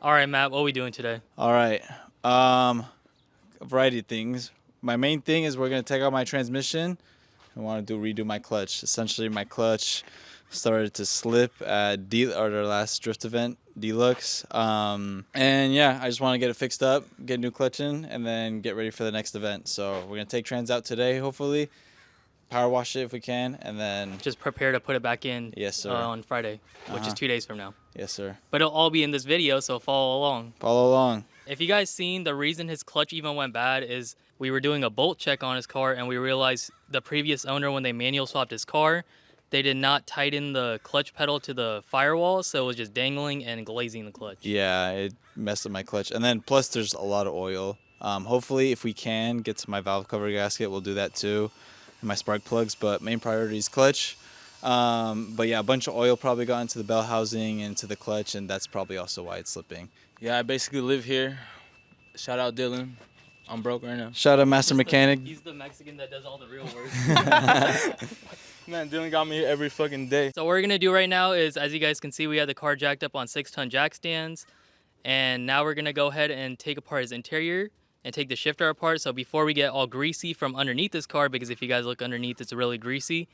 All right, Matt, what are we doing today? All right. A variety of things. My main thing is we're going to take out my transmission. I want to redo my clutch. Essentially, my clutch started to slip at our last drift event, Deluxe. And yeah, I just want to get it fixed up, get a new clutch in, and then get ready for the next event. So we're going to take trans out today, hopefully. Power wash it if we can, and then Just prepare to put it back in. Yes, sir. On Friday, which is 2 days from now. Yes, sir. But it'll all be in this video, so follow along. Follow along. If you guys seen, the reason his clutch even went bad is we were doing a bolt check on his car, and we realized the previous owner, when they manual swapped his car, they did not tighten the clutch pedal to the firewall, so it was just dangling and glazing the clutch. Yeah, it messed up my clutch. And then plus there's a lot of oil. Hopefully if we can get to my valve cover gasket, we'll do that too. And my spark plugs, but main priority is clutch. But yeah, a bunch of oil probably got into the bell housing and to the clutch, and that's probably also why it's slipping. Yeah, I basically live here. Shout out Dylan. I'm broke right now. Shout out Master Mechanic. He's the Mexican that does all the real work. Man, Dylan got me here every fucking day. So what we're gonna do right now is, as you guys can see, we have the car jacked up on 6-ton jack stands. And now we're gonna go ahead and take apart his interior and take the shifter apart. So before we get all greasy from underneath this car, because if you guys look underneath, it's really greasy.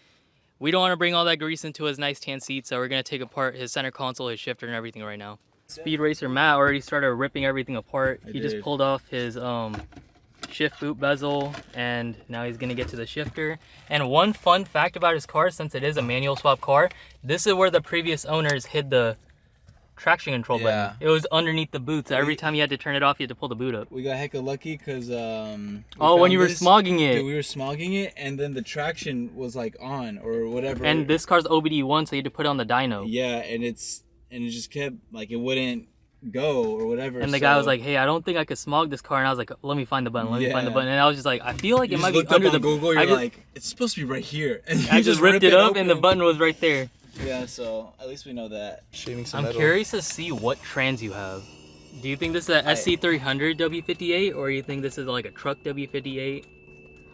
We don't wanna bring all that grease into his nice tan seat, so we're gonna take apart his center console, his shifter, and everything right now. Speed Racer Matt already started ripping everything apart. He just pulled off his shift boot bezel, and now he's gonna get to the shifter. And one fun fact about his car, since it is a manual swap car, this is where the previous owners hid the traction control button. It was underneath the boot, so every time you had to turn it off, you had to pull the boot up. We got hecka lucky because when you were smogging it. Dude, we were smogging it, and then the traction was like on or whatever. And this car's OBD1, so you had to put it on the dyno. Yeah, and it just kept like it wouldn't go or whatever. And the guy was like, "Hey, I don't think I could smog this car." And I was like, "Let me find the button. Let me find the button." And I was just like, "I feel like it might be under the." Google, you're like, it's supposed to be right here. And I just ripped it up, and the button was right there. Yeah, so at least we know that. I'm curious to see what trans you have. Do you think this is a SC300 W58, or you think this is like a truck W58?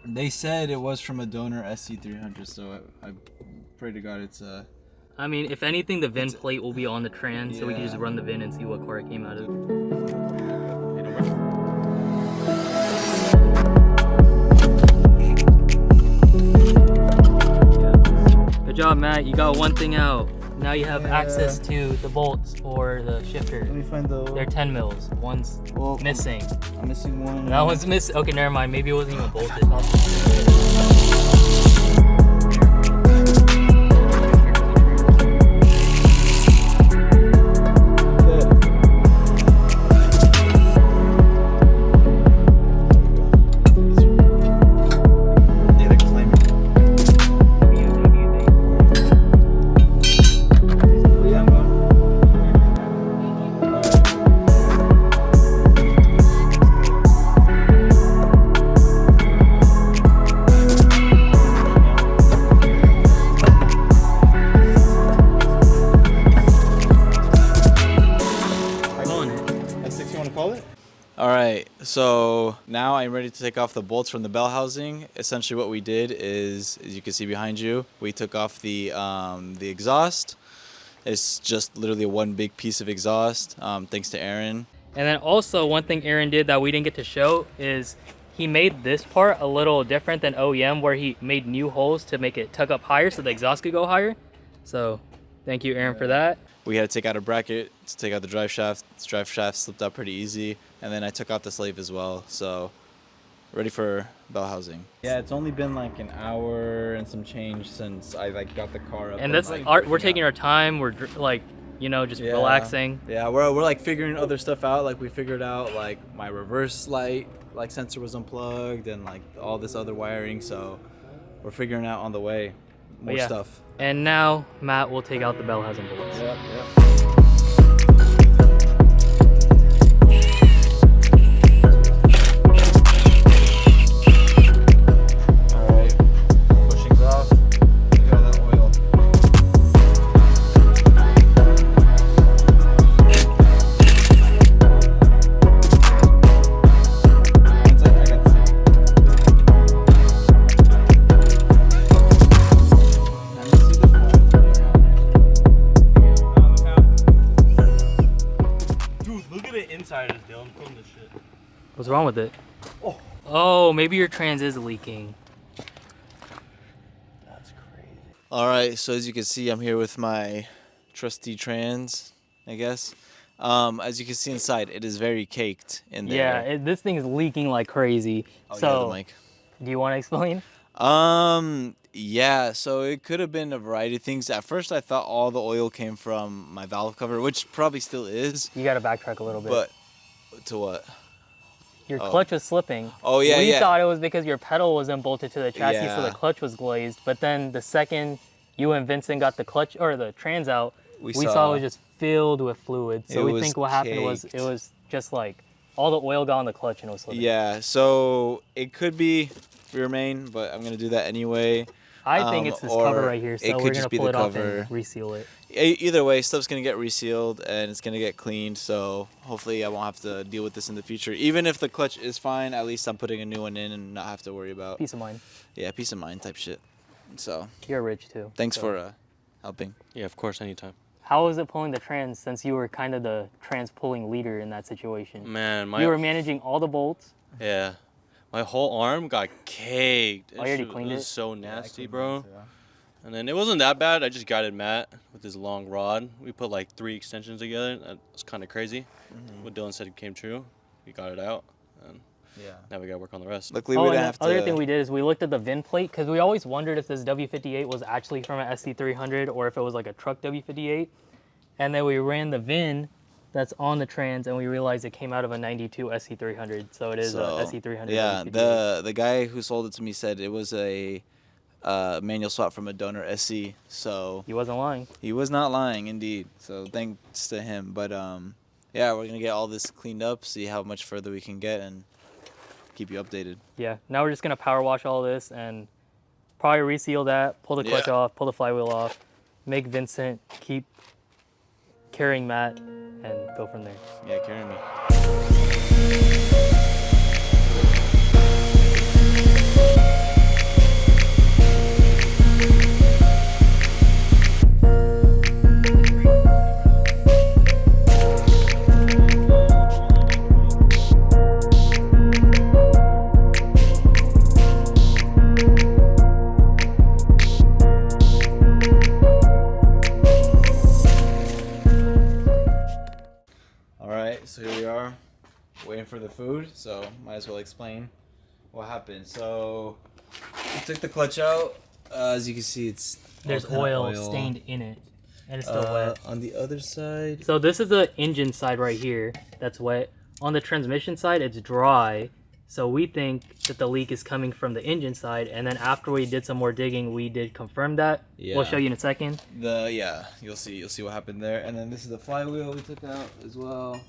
They said it was from a donor SC300, so I pray to God it's a... I mean, if anything, the VIN plate will be on the trans, so we can just run the VIN and see what car it came out of. Good job, Matt. You got one thing out. Now you have access to the bolts for the shifter. Let me find the... They're 10 mils. One's missing. I'm missing one. That one's missing. Okay, never mind. Maybe it wasn't even bolted. Alright, so now I'm ready to take off the bolts from the bell housing. Essentially what we did is, as you can see behind you, we took off the exhaust. It's just literally one big piece of exhaust, thanks to Aaron. And then also one thing Aaron did that we didn't get to show is he made this part a little different than OEM, where he made new holes to make it tuck up higher so the exhaust could go higher. So thank you, Aaron, for that. We had to take out a bracket to take out the drive shaft. This drive shaft slipped out pretty easy. And then I took out the slave as well. So ready for bell housing. Yeah, it's only been like an hour and some change since I got the car up. And that's we're taking our time. We're like, just relaxing. Yeah, we're like figuring other stuff out. Like we figured out like my reverse light sensor was unplugged and like all this other wiring. So we're figuring out on the way more stuff. And now Matt will take out the bell housing bolts. Yep. Look at the inside of this, Dylan. Film this shit. What's wrong with it? Oh, maybe your trans is leaking. That's crazy. All right, so as you can see, I'm here with my trusty trans, I guess. As you can see inside, it is very caked in Yeah, there. this thing is leaking like crazy. Oh, so, yeah, the mic. do you want to explain? Yeah, so it could have been a variety of things. At first, I thought all the oil came from my valve cover, which probably still is. You got to backtrack a little bit. But to what? Your clutch was slipping. Oh, yeah, we yeah. thought it was because your pedal wasn't bolted to the chassis, so the Yeah. clutch was glazed. But then the second you and Vincent got the clutch or the trans out, we saw saw it was just filled with fluid. So it we was think what happened was caked. it was just like all the oil got on the clutch and it was slipping. Yeah, so it could be rear main, but I'm gonna do that anyway. I think it's this or cover right here, it so could we're just gonna be pull the it off cover. and reseal it. Either way, stuff's gonna get resealed and it's gonna get cleaned. So hopefully, I won't have to deal with this in the future. Even if the clutch is fine, at least I'm putting a new one in and not have to worry about. Peace of mind. Yeah, peace of mind type shit. So You're rich too. thanks so. for helping. Yeah, of course, anytime. How was it pulling the trans since you were kind of the trans pulling leader in that situation? Man, You were managing all the bolts. yeah, my whole arm got caked. Oh, you already cleaned It it? was so nasty, bro. And then it wasn't that bad. I just guided Matt with his long rod. We put like 3 extensions together. That was kind of crazy. What Dylan said came true. We got it out, and Yeah. now we gotta work on the rest. Luckily, Oh, we and didn't the have to. other thing we did is we looked at the VIN plate because we always wondered if this W58 was actually from an SC300 or if it was like a truck W58. And then we ran the VIN that's on the trans and we realized it came out of a 92 SC300. So it is a SC300 Yeah, W58. the guy who sold it to me said it was a manual swap from a donor SC. So He wasn't lying. he was not lying, indeed. So thanks to him. But yeah, we're gonna get all this cleaned up, see how much further we can get, and keep you updated. Yeah, now we're just going to power wash all this and probably reseal that, pull the clutch Yeah. off, pull the flywheel off, make Vincent keep carrying Matt, and go from there. Yeah, carry me. All right, so here we are, waiting for the food. So might as well explain what happened. So we took the clutch out. As you can see, it's all There's kinda oil stained in it, and it's still wet. On the other side, So this is the engine side right here that's wet. On the transmission side, it's dry. So we think that the leak is coming from the engine side. And then after we did some more digging, we did confirm that. Yeah. We'll show you in a second. you'll see what happened there. And then this is the flywheel we took out as well.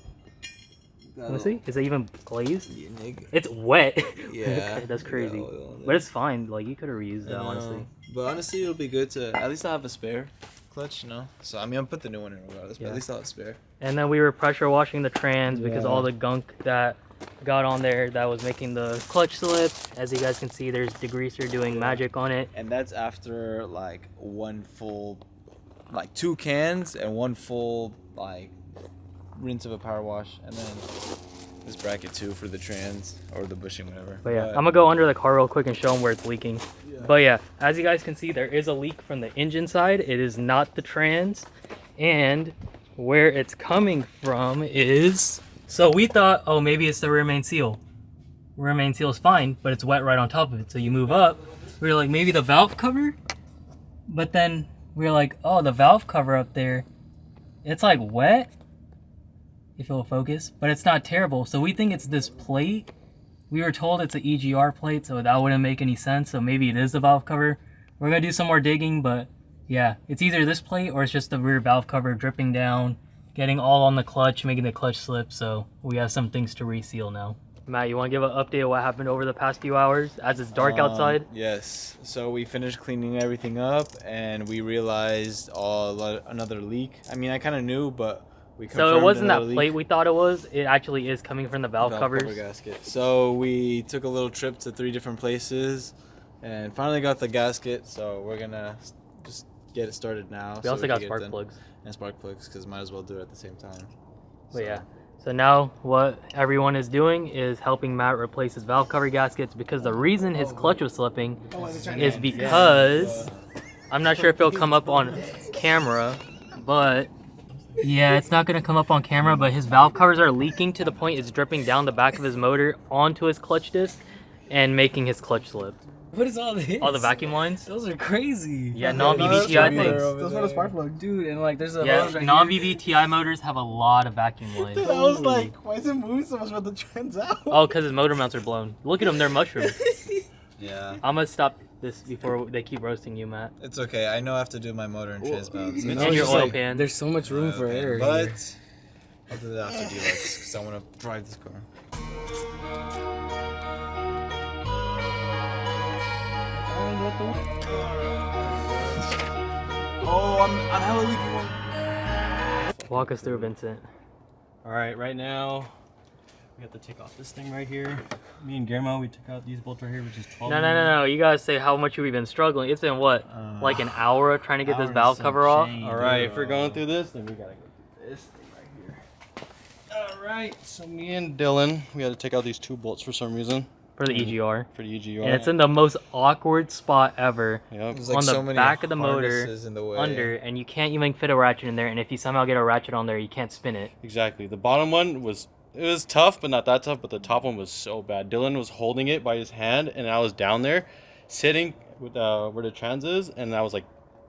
Let me see. Is it even glazed? Yeah, nigga. It's wet. Yeah, That's we got crazy. oil on But it. it's fine. Like, you could have reused that, honestly. But honestly, it'll be good to at least have a spare clutch, you know. So I mean, I'll put the new one in regardless, but Yeah. at least I'll have a spare. And then we were pressure washing the trans because Yeah. all the gunk that got on there that was making the clutch slip. As you guys can see, there's degreaser doing magic on it. And that's after like like 2 cans and 1 full like rinse of a power wash, and then this bracket too for the trans or the bushing, whatever. But yeah, I'm gonna go under the car real quick and show them where it's leaking. But yeah, as you guys can see, there is a leak from the engine side. It is not the trans. And where it's coming from is... So we thought, oh, maybe it's the rear main seal. Rear main seal is fine, but it's wet right on top of it. So you move up. We were like, maybe the valve cover? But then we were like, oh, the valve cover up there, it's like wet. If it'll focus, but it's not terrible. So we think it's this plate. We were told it's an EGR plate, so that wouldn't make any sense. So maybe it is the valve cover. We're gonna do some more digging, but yeah, it's either this plate or it's just the rear valve cover dripping down, getting all on the clutch, making the clutch slip. So we have some things to reseal now. Matt, you want to give an update of what happened over the past few hours as it's dark outside? Yes. So we finished cleaning everything up, and we realized another leak. I mean, I kind of knew, but we confirmed So it wasn't that another leak. plate we thought it was. It actually is coming from the valve Cover covers. gasket. So we took a little trip to 3 different places, and finally got the gasket. So we're gonna just get it started now. We so also can got get it spark done. plugs. And spark plugs, because might as well do it at the same time. But yeah. So now what everyone is doing is helping Matt replace his valve cover gaskets, because the reason his clutch was slipping is because I'm not sure if it'll come up on camera, but yeah, it's not gonna come up on camera, but his valve covers are leaking to the point it's dripping down the back of his motor onto his clutch disc and making his clutch slip. What is all this? All the vacuum lines? Those are crazy. Yeah, non-VVTI things. Those are the spark plug. Dude, and like there's a Yeah, hose right non-VVTI motors have a lot of vacuum lines. Dude, I was like, why is it moving so much with the trends out? Oh, because his motor mounts are blown. Look at them, they're mushrooms. Yeah. I'm gonna stop this before they keep roasting you, Matt. It's okay. I know I have to do my motor and trans balance. here. And No, it's your just oil like, pan. There's so much room for error. here. But I'll do that after deluxe because I want to drive this car. Oh, I'm hella leaking one. Walk us through, Vincent. All right, right now we have to take off this thing right here. Me and Guillermo, we took out these bolts right here, which is 12. No. You gotta say how much you've been struggling. It's been what, like an hour trying to get this valve cover off? All right, if we're going through this, then we gotta go through this thing right here. All right, so me and Dylan, we had to take out these 2 bolts for some reason. For the EGR. For the EGR. And it's in the most awkward spot ever. Yep. There's On the back of the motor, harnesses in the way. under, and you can't even fit a ratchet in there, and if you somehow get a ratchet on there, you can't spin it. Exactly. The bottom one was tough, but not that tough. But the top one was so bad. Dylan was holding it by his hand, and I was down there, sitting with where the trans is, and I was like,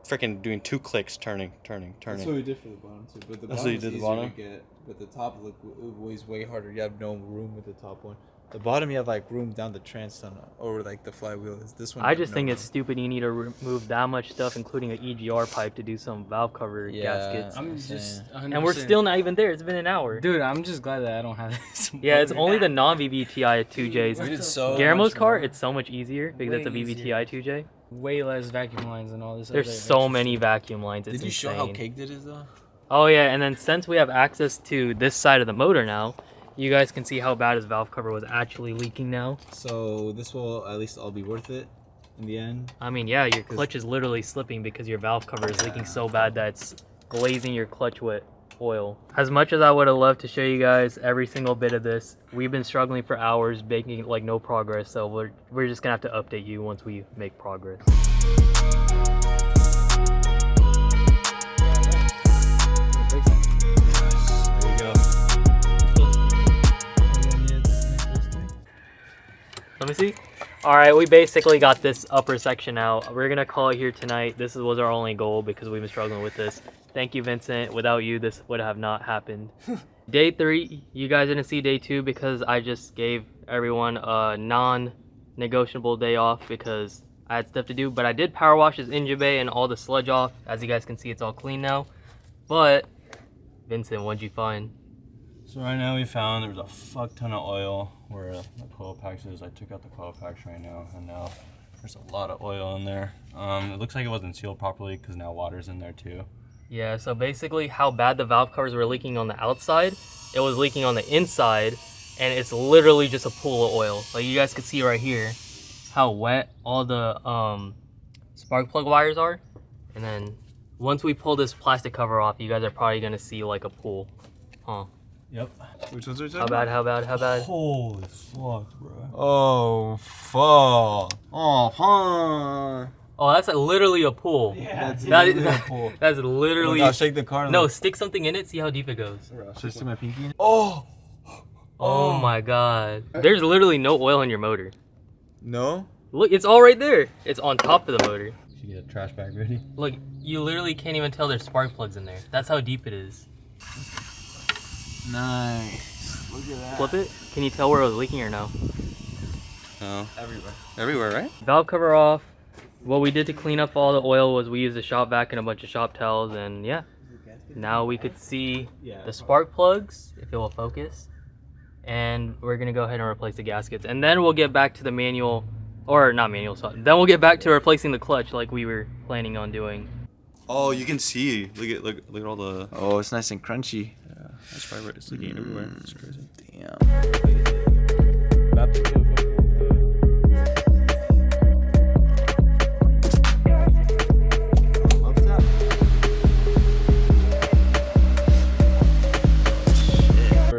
freaking doing 2 clicks, turning. That's what we did for the bottom too. But the That's bottom what you is did the easier bottom? to get. But the top weighs way harder. You have no room with the top one. The bottom you have like room down the trans tunnel or like the flywheel. Is this one? I you have just no think room. it's stupid you need to remove that much stuff, including an EGR pipe, to do some valve cover gaskets. I'm I'm just saying. 100%. And we're still not even there. It's been an hour. Dude, I'm just glad that I don't have this. Yeah, it's only the non-VVTI 2Js. We did so Guillermo's much car, more. it's so much easier because Way it's a easier. VVTI 2J. way less vacuum lines and all this. There's other so extra many stuff. vacuum lines. It's Did you show insane. how caked it is though? Oh yeah, and then since we have access to this side of the motor now, you guys can see how bad his valve cover was actually leaking now. So this will at least all be worth it in the end. I mean, yeah, your clutch is literally slipping because your valve cover is leaking so bad that it's glazing your clutch with oil. As much as I would have loved to show you guys every single bit of this, we've been struggling for hours, making like no progress. So we're just gonna have to update you once we make progress. There you go. Let me see. All right, we basically got this upper section out. We're gonna call it here tonight. This was our only goal because we've been struggling with this. Thank you, Vincent. Without you, this would have not happened. Day 3, you guys didn't see day 2 because I just gave everyone a non-negotiable day off because I had stuff to do. But I did power wash his engine bay and all the sludge off. As you guys can see, it's all clean now. But Vincent, what'd you find? So right now we found there was a fuck ton of oil where the coil packs is. I took out the coil packs right now, and now there's a lot of oil in there. It looks like it wasn't sealed properly because now water's in there too. Yeah, so basically how bad the valve covers were leaking on the outside, it was leaking on the inside, and it's literally just a pool of oil. Like you guys can see right here how wet all the spark plug wires are. And then once we pull this plastic cover off, you guys are probably gonna see like a pool. Huh. Yep. Which ones are How bad, how bad, how bad? Holy fuck, bro. Oh fuck. Oh huh. Oh, that's literally a pool. Yeah, That's literally... I'll shake the car. No, stick something in it, see how deep it goes. Should I stick my pinky in? Oh. Oh my god. There's literally no oil in your motor. No. Look, it's all right there. It's on top of the motor. Should get a trash bag ready. Look, you literally can't even tell there's spark plugs in there. That's how deep it is. Nice. Look at that. Flip it. Can you tell where it was leaking or no? No. Everywhere. Everywhere, right? Valve cover off. What we did to clean up all the oil was we used a shop vac and a bunch of shop towels, and yeah. Now we could see the spark plugs, if it will focus. And we're gonna go ahead and replace the gaskets. And then we'll get back to the manual, or not manual, sorry. Then we'll get back to replacing the clutch like we were planning on doing. Oh, you can see. Look at all the. Oh, it's nice and crunchy. Yeah, that's probably right. It's leaking everywhere. It's crazy. Damn.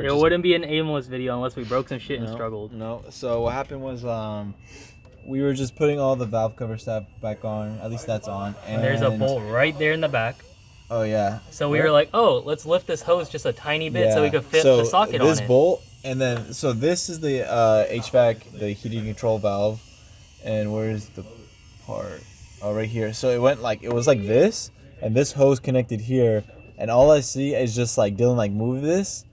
It There wouldn't be an aimless video unless we broke some shit and No, struggled. No. So what happened was we were just putting all the valve cover stuff back on. At least that's on. And There's a bolt right there in the back. Oh yeah. So we were like, oh, let's lift this hose just a tiny bit so we could fit the socket on it. This bolt, and then so this is the HVAC, the heating control valve, and where's the part? Oh, right here. So it was like this, and this hose connected here, and all I see is just like Dylan like move this,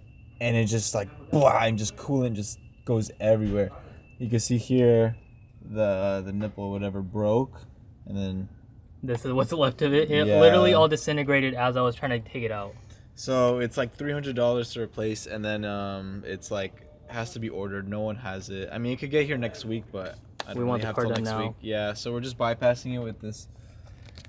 and it just like blah, and just coolant just goes everywhere. You can see here, the nipple or whatever broke, and then. This is what's left of it. It literally all disintegrated as I was trying to take it out. So it's like $300 to replace, and then it's like has to be ordered. No one has it. I mean, it could get here next week, but I don't We want really the have car till done next now. week. Yeah, so we're just bypassing it with this.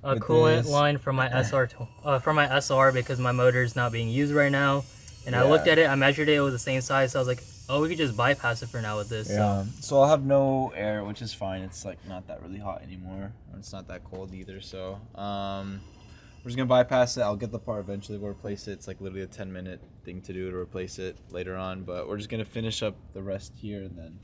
A coolant line from my SR because my motor is not being used right now. And I looked at it, I measured it, it was the same size, so I was like, oh, we could just bypass it for now with this. Yeah. So I'll have no air, which is fine. It's like not that really hot anymore. It's not that cold either. So we're just gonna bypass it. I'll get the part eventually. We'll replace it. It's like literally a 10-minute thing to do to replace it later on. But we're just gonna finish up the rest here and then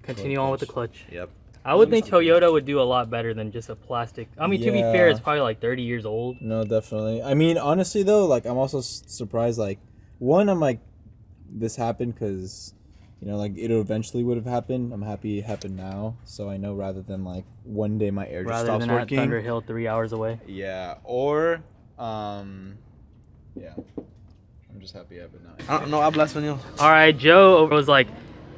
Continue on with the clutch. Yep. I would think Toyota would do a lot better than just a plastic. I mean, to be fair, it's probably like 30 years old. No, definitely. I mean, honestly though, like I'm also surprised. Like one, I'm like, this happened because, you know, like it eventually would have happened. I'm happy it happened now, so I know rather than like one day my air just Rather stops than at working. Thunder Hill 3 hours away. Yeah, or yeah. I'm just happy it happened now. No habla español. All right, Joe was like,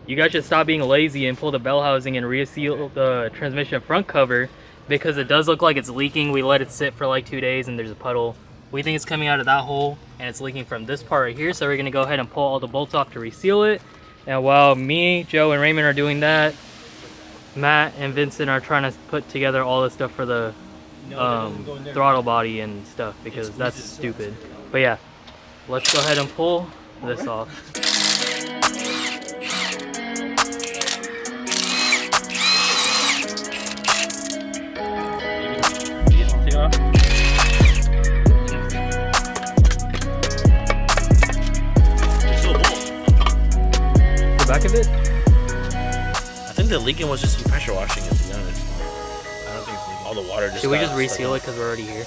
you guys should stop being lazy and pull the bell housing and reseal the transmission front cover because it does look like it's leaking. We let it sit for like 2 days and there's a puddle. We think it's coming out of that hole and it's leaking from this part right here. So we're gonna go ahead and pull all the bolts off to reseal it. And while me, Joe, and Raymond are doing that, Matt and Vincent are trying to put together all the stuff for the throttle body and stuff because that's stupid. But yeah, let's go ahead and pull this off. The back of it? I think the leaking was just you pressure washing it, to be honest. I don't think it's leaking. All the water just Should we got just stuck reseal in. it because we're already here?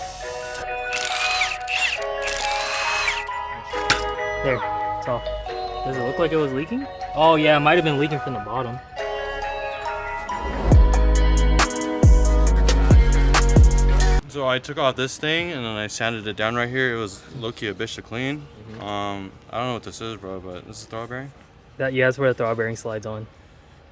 There, it's off. Does it look like it was leaking? Oh yeah, it might have been leaking from the bottom. So I took off this thing and then I sanded it down right here. It was low-key a bitch to clean. I don't know what this is, bro, but this is throttle bearing. Yeah, that's where the throttle bearing slides on.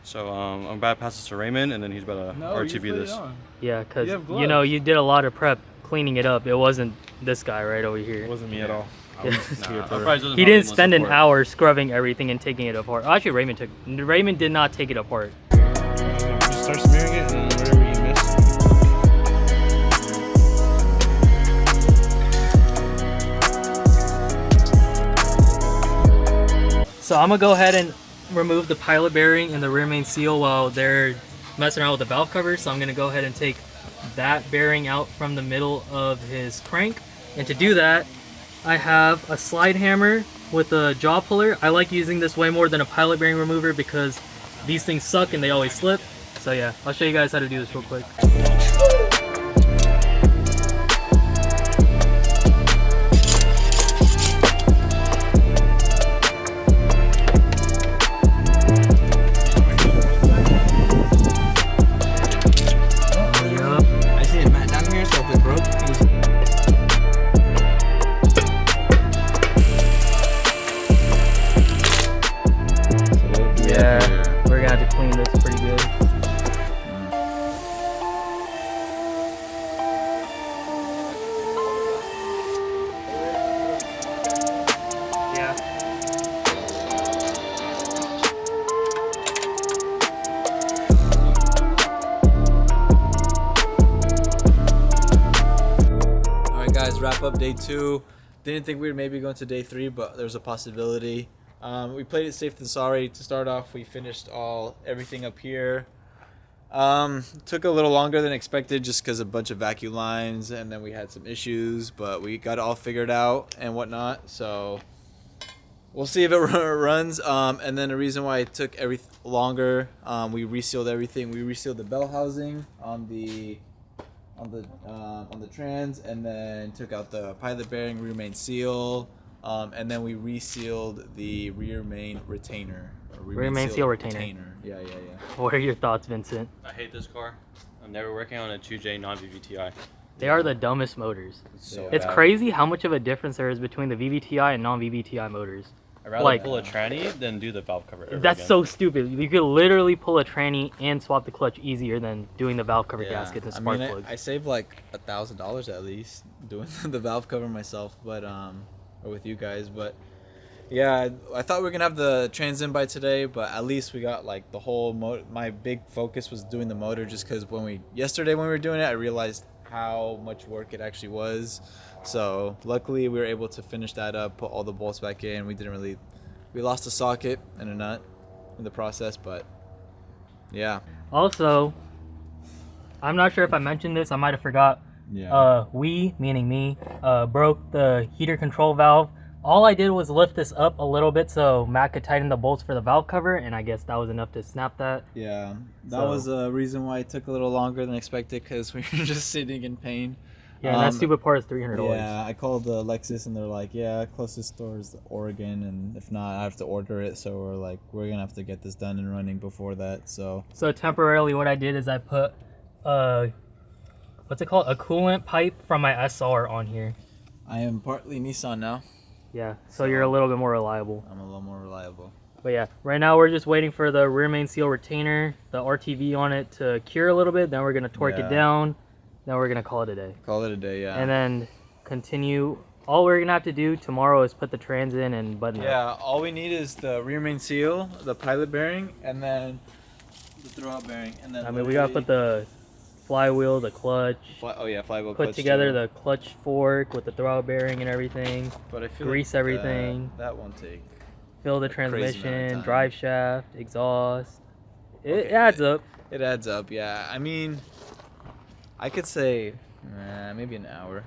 So I'm about to pass this to Raymond, and then he's about to RTB this. Yeah, because You have you know gloves. you did a lot of prep cleaning it up. It wasn't this guy right over here. It wasn't me at all. He didn't spend an hour scrubbing everything and taking it apart. Actually, Raymond did not take it apart. Just start smearing it and whatever you miss. So I'm gonna go ahead and remove the pilot bearing and the rear main seal while they're messing around with the valve cover. So I'm gonna go ahead and take that bearing out from the middle of his crank. And to do that, I have a slide hammer with a jaw puller. I like using this way more than a pilot bearing remover because these things suck and they always slip. So yeah, I'll show you guys how to do this real quick. I see it mat down here, so if it broke, Yeah, we're gonna have to clean this pretty good. Yeah. All right, guys, wrap up day 2. Didn't think we would maybe go into day 3, but there's a possibility. We played it safe than sorry. To start off, we finished everything up here. Took a little longer than expected just because a bunch of vacuum lines, and then we had some issues, but we got it all figured out and whatnot. So We'll see if it runs. And then the reason why it took longer, we resealed everything. We resealed the bell housing on the trans, and then took out the pilot bearing, rear main seal, and then we resealed the rear main retainer. Rear main seal retainer. Yeah. What are your thoughts, Vincent? I hate this car. I'm never working on a 2J non-VVTi. They are the dumbest motors. So It's bad. crazy how much of a difference there is between the VVTi and non-VVTi motors. I'd rather like- pull a tranny than do the valve cover. That's so stupid. You could literally pull a tranny and swap the clutch easier than doing the valve cover gaskets and spark plugs. I saved like $1,000 at least doing the valve cover myself, but or with you guys. But yeah, I thought we were gonna have the trans in by today, but at least we got like the whole motor. My big focus was doing the motor, just because yesterday when we were doing it, I realized how much work it actually was. So luckily we were able to finish that up, put all the bolts back in. We lost a socket and a nut in the process, but yeah. Also, I'm not sure if I mentioned this. I might have forgot. Yeah. We, meaning me, broke the heater control valve. All I did was lift this up a little bit so Matt could tighten the bolts for the valve cover, and I guess that was enough to snap that. Yeah, that So- was a reason why it took a little longer than expected, because we were just sitting in pain. Yeah, and that stupid part is $300. Yeah, I called Lexus and they're like, yeah, closest store is Oregon, and if not, I have to order it. So we're gonna have to get this done and running before that. So temporarily what I did is I put, what's it called? A coolant pipe from my SR on here. I am partly Nissan now. Yeah, so you're a little bit more reliable. I'm a little more reliable. But yeah, right now we're just waiting for the rear main seal retainer, the RTV on it to cure a little bit. Then we're gonna torque it Yeah. down. Then we're gonna call it a day. Call it a day, yeah. And then continue. All we're gonna have to do tomorrow is put the trans in and button it. Yeah, all we need is the rear main seal, the pilot bearing, and then the throwout bearing, and then. I mean, we gotta put the flywheel, the clutch, flywheel. put clutch together too. the clutch fork with the throwout bearing and everything. But I feel grease like, everything. That won't take. Fill the crazy amount of transmission, time. drive shaft, exhaust. It Okay, adds up. It adds up, yeah. I mean, I could say maybe an hour,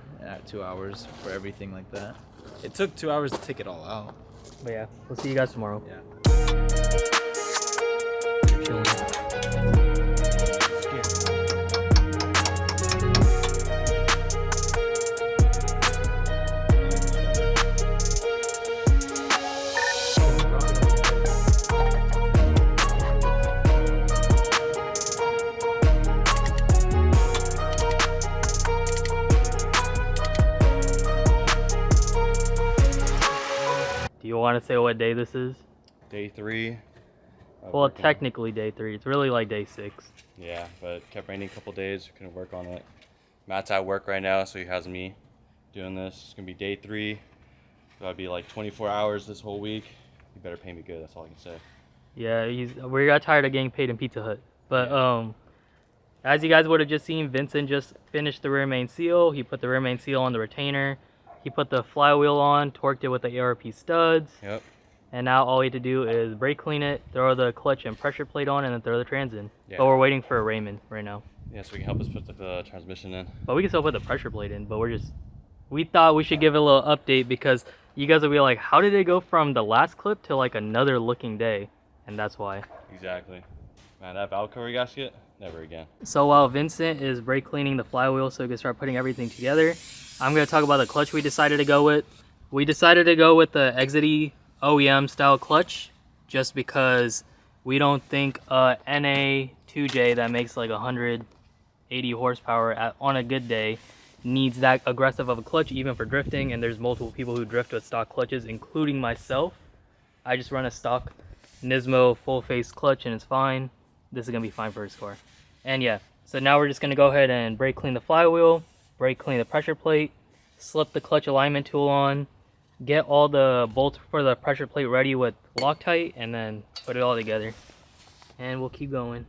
2 hours for everything like that. It took 2 hours to take it all out. But yeah, we'll see you guys tomorrow. Yeah. Do you want to say what day this is? Day 3. Well, technically day 3. It's really like day 6. Yeah, but it kept raining a couple days. We couldn't work on it. Matt's at work right now, so he has me doing this. It's gonna be day 3. So I'll be like 24 hours this whole week. You better pay me good. That's all I can say. Yeah, we got tired of getting paid in Pizza Hut. But as you guys would have just seen, Vincent just finished the rear main seal. He put the rear main seal on the retainer. He put the flywheel on, torqued it with the ARP studs. Yep. And now all we have to do is brake clean it, throw the clutch and pressure plate on, and then throw the trans in. Yeah. But we're waiting for a Raymond right now. Yeah, so we can help us put the transmission in. But we can still put the pressure plate in, but we thought we should give it a little update because you guys will be like, how did it go from the last clip to like another looking day? And that's why. Exactly. Man, that valve cover gasket, never again. So while Vincent is brake cleaning the flywheel so we can start putting everything together, I'm going to talk about the clutch we decided to go with. We decided to go with the Exity OEM style clutch just because we don't think NA 2J that makes like 180 horsepower on a good day needs that aggressive of a clutch even for drifting, and there's multiple people who drift with stock clutches, including myself. I just run a stock Nismo full face clutch and it's fine. This is going to be fine for his car. And yeah, so now we're just going to go ahead and brake clean the flywheel, brake clean the pressure plate, slip the clutch alignment tool on, get all the bolts for the pressure plate ready with Loctite, and then put it all together. And we'll keep going.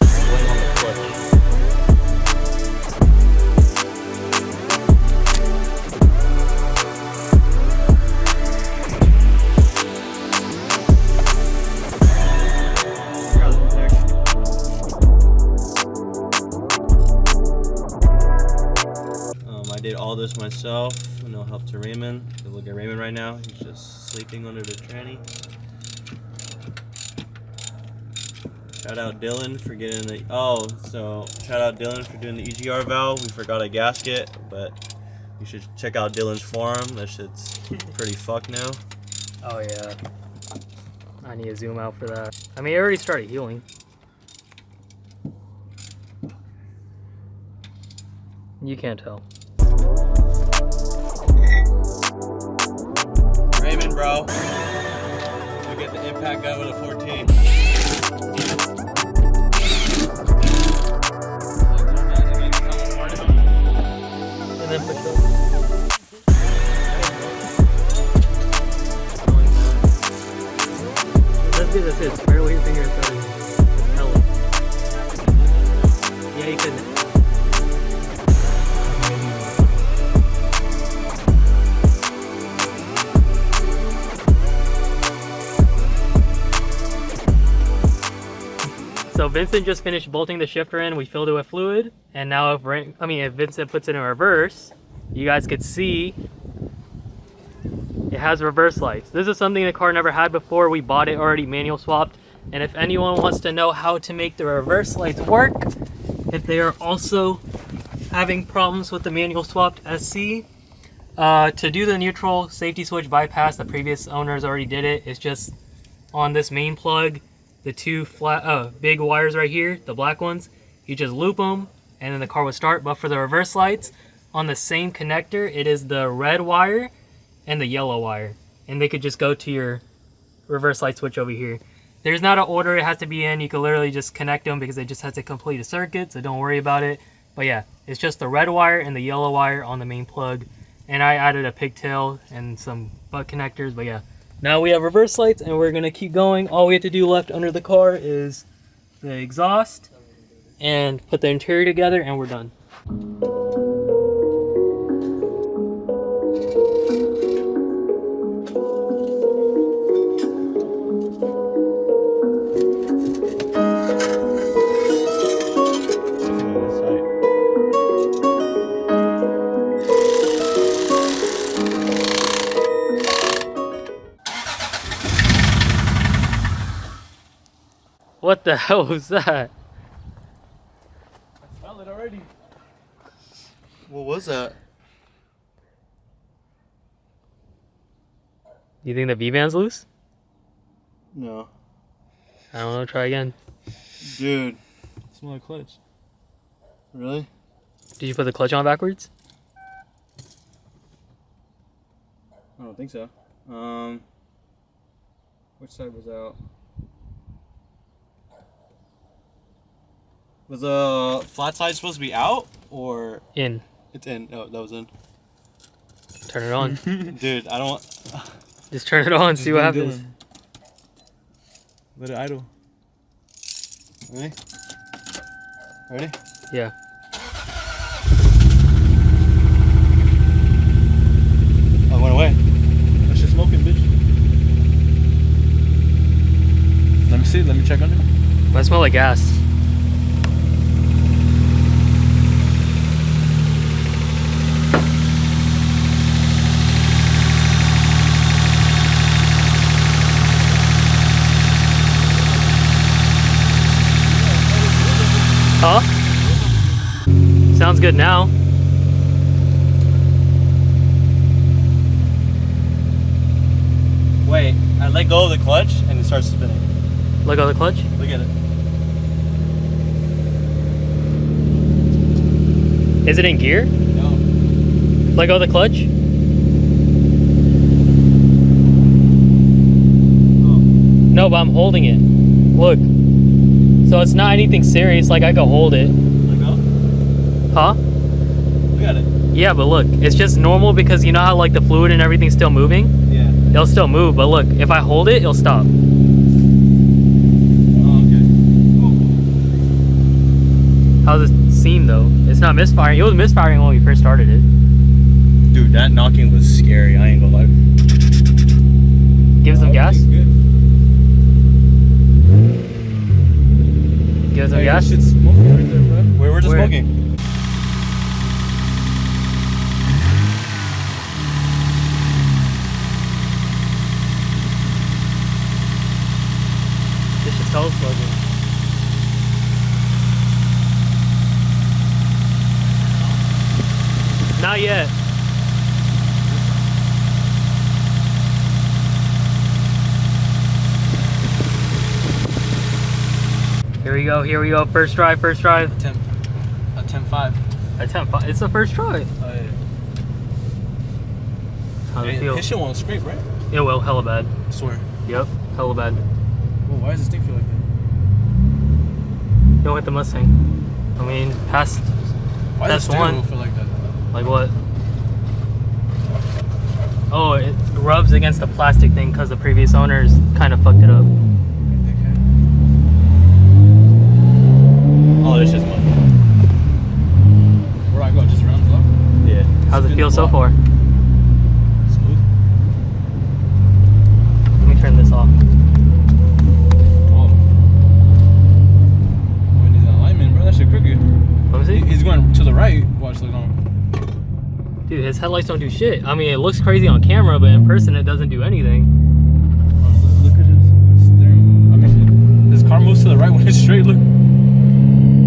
Waiting on the clutch. did all this myself. No help to Raymond. Look at Raymond right now. He's just sleeping under the tranny. Shout out Dylan for getting the shout out Dylan for doing the EGR valve. We forgot a gasket, but you should check out Dylan's forum. That shit's pretty fucked now. Oh yeah. I need to zoom out for that. I mean, it already started healing. You can't tell. Raymond, bro. Look at the impact gun with a 14. And then push up. That's it. Spread away your finger and start it. Hella. Yeah, you couldn't. So Vincent just finished bolting the shifter in. We filled it with fluid, and now if Vincent puts it in reverse, you guys could see it has reverse lights. This is something the car never had before. We bought it already manual swapped, and if anyone wants to know how to make the reverse lights work, if they are also having problems with the manual swapped SC, to do the neutral safety switch bypass, the previous owners already did it. It's just on this main plug, the two big wires right here, the black ones, you just loop them and then the car will start. But for the reverse lights, on the same connector, it is the red wire and the yellow wire, and they could just go to your reverse light switch over here. There's not an order it has to be in. You can literally just connect them because it just has to complete a circuit, so don't worry about it. But yeah, it's just the red wire and the yellow wire on the main plug, and I added a pigtail and some butt connectors. But yeah, now we have reverse lights and we're gonna keep going. All we have to do left under the car is the exhaust and put the interior together, and we're done. What the hell was that? I smell it already. What was that? You think the V-band's loose? No. I don't know, try again. Dude. It smells like clutch. Really? Did you put the clutch on backwards? I don't think so. Which side was out? Was the flat side supposed to be out or In. it's in? No, that was in. Turn it on. Dude, I don't. Just turn it on, see what happens. Let it idle. Ready? Ready? Yeah. Oh, it went away. That shit smoking, bitch. Let me see. Let me check under. Might smell like gas. Huh? Sounds good now. Wait, I let go of the clutch and it starts spinning. Look at the clutch. Look at it. Is it in gear? No. Let go of the clutch. No, but I'm holding it. Look. So it's not anything serious, like I can hold it. Let go. Huh? Look at it. Yeah, but look, it's just normal because you know how like the fluid and everything's still moving? Yeah. It'll still move, but look, if I hold it, it'll stop. Oh, okay. How's it seem though? It's not misfiring. It was misfiring when we first started it. Dude, that knocking was scary. I ain't gonna lie. Give it some gas. Good. Give it some gas. Shit's smoking right there, bro. Where we're just Where? smoking. toes plugging. Not yet. Here we go. First try. Attempt 5. Attempt 5. It's the first try. Oh, yeah. How's it feel? His shit won't scrape, right? It will, hella bad. I swear. Yep, hella bad. Whoa, why does this thing feel like that? Don't hit the Mustang. I mean, past Why does Test the steering one. wheel feel like that? like what? Oh, it rubs against the plastic thing because the previous owners kind of fucked it up. Dickhead. Oh, this is one. Where do I go? Just around the block? Yeah. How's it Spin feel the so block. far? Smooth. Let me turn this off. Whoa. When he's in alignment, bro, that shit crooked. Let me see. He's going to the right. Watch, look on. Dude, his headlights don't do shit. I mean, it looks crazy on camera, but in person it doesn't do anything. Look at his steering wheel. I mean, his car moves to the right when it's straight. Look.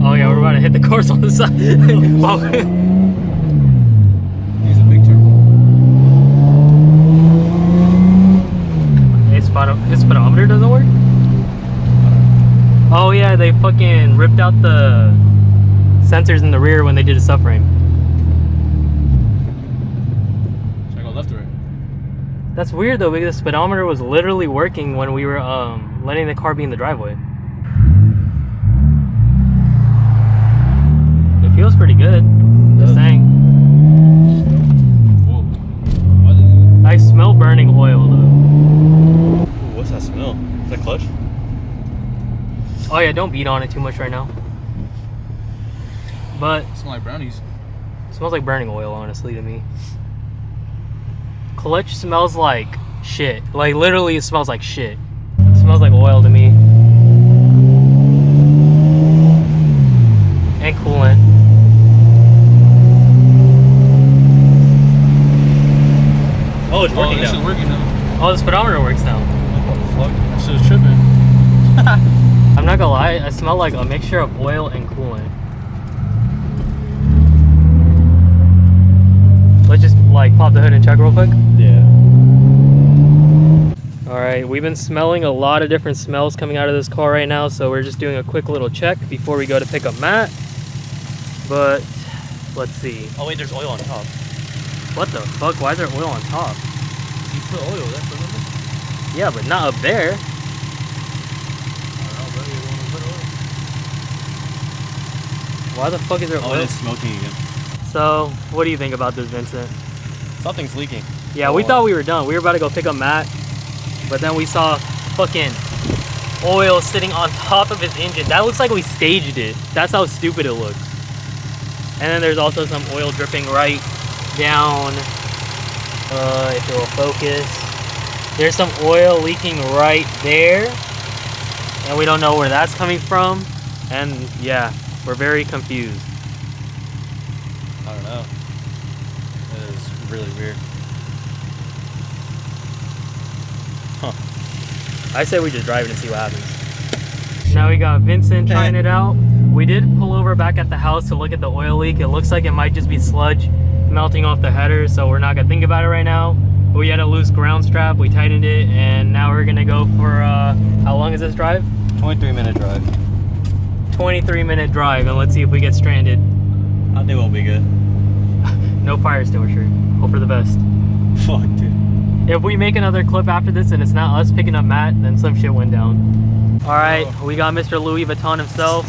Oh yeah, we're about to hit the course on the side. Wow. He's a big turbo. His speedometer doesn't work? Oh yeah, they fucking ripped out the sensors in the rear when they did a subframe. Should I go left or right? That's weird though, because the speedometer was literally working when we were letting the car be in the driveway. It feels pretty good. Just saying. Whoa. What is it? I smell burning oil though. Ooh, what's that smell? Is that clutch? Oh yeah, don't beat on it too much right now. But It smell like brownies. it smells like burning oil, honestly, to me. Clutch smells like shit. Like literally, it smells like shit. It smells like oil to me. And coolant. Oh, it's working This now. is working now. Oh, the speedometer works now. Fuck. That shit was tripping. I'm not gonna lie, I smell like a mixture of oil and coolant. Let's just like pop the hood and check real quick. Yeah. Alright, we've been smelling a lot of different smells coming out of this car right now, so we're just doing a quick little check before we go to pick up Matt. But let's see. Oh wait, there's oil on top. What the fuck? Why is there oil on top? You put oil, that's the number? Yeah, but not up there. I don't know, bro. You want to put oil? Why the fuck is there Oh, oil? it's smoking again. So, what do you think about this, Vincent? Something's leaking. Yeah, we thought we were done. We were about to go pick up Matt, but then we saw fucking oil sitting on top of his engine. That looks like we staged it. That's how stupid it looks. And then there's also some oil dripping right down, if it will focus. There's some oil leaking right there, and we don't know where that's coming from. And yeah, we're very confused. I don't know. It is really weird. I say we just drive it and see what happens. Now we got Vincent trying it out. We did pull over back at the house to look at the oil leak. It looks like it might just be sludge melting off the header, so we're not gonna think about it right now. But we had a loose ground strap, we tightened it, and now we're gonna go for, how long is this drive? 23-minute drive. 23-minute drive, and let's see if we get stranded. I think we'll be good. No fire extinguisher. Hope for the best. Fuck, dude. If we make another clip after this and it's not us picking up Matt, then some shit went down. All right, we got Mr. Louis Vuitton himself.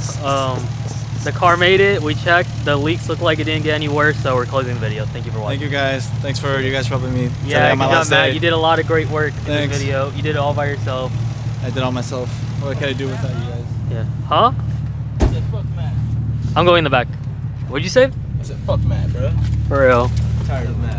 The car made it. We checked. The leaks look like it didn't get any worse, so we're closing the video. Thank you for watching. Thank you guys. Thanks for you guys helping me. Yeah, today on good my job, last Matt. day. You did a lot of great work in Thanks. this video. You did it all by yourself. I did all myself. What can I do without you guys? Yeah. Huh? I said, fuck Matt. I'm going in the back. What'd you say? I said, fuck Matt, bro. For real. I'm tired of Matt.